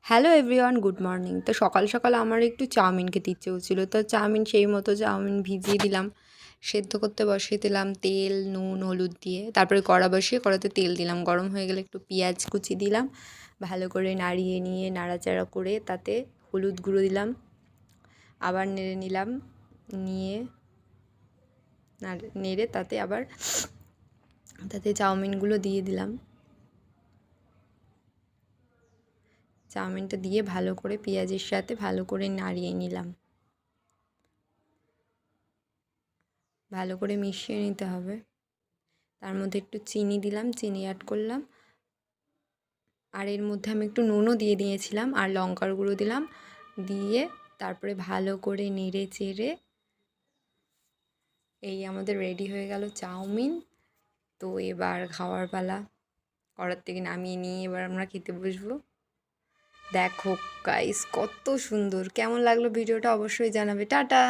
Hello everyone, good morning. তো সকাল সকাল আমার একটু চাউমিন খেতে ইচ্ছে হচ্ছিলো, তো চাউমিন সেই মতো চাউমিন ভিজিয়ে দিলাম, সেদ্ধ করতে বসিয়ে দিলাম তেল নুন হলুদ দিয়ে। তারপরে কড়া বসিয়ে কড়াতে তেল দিলাম, গরম হয়ে গেলে একটু পেঁয়াজ কুচি দিলাম, ভালো করে নাড়িয়ে নিয়ে নাড়াচাড়া করে তাতে হলুদ গুঁড়ো দিলাম, আবার নেড়ে নিলাম, নিয়ে নেড়ে তাতে চাউমিনগুলো দিয়ে দিলাম। চাউমিনটা দিয়ে ভালো করে পেঁয়াজের সাথে ভালো করে নাড়িয়ে নিলাম, ভালো করে মিশিয়ে নিতে হবে। তার মধ্যে একটু চিনি দিলাম, চিনি অ্যাড করলাম, আর এর মধ্যে আমি একটু নুনও দিয়ে দিয়েছিলাম, আর লঙ্কার গুঁড়ো দিলাম, দিয়ে তারপরে ভালো করে নেড়ে চেড়ে এই আমাদের রেডি হয়ে গেল চাউমিন। তো এবার খাওয়ার পালা, কড়ার থেকে নামিয়ে নিয়ে এবার আমরা খেতে বসবো। দেখো গাইস কত সুন্দর, কেমন লাগলো ভিডিওটা অবশ্যই জানাবে। টাটা।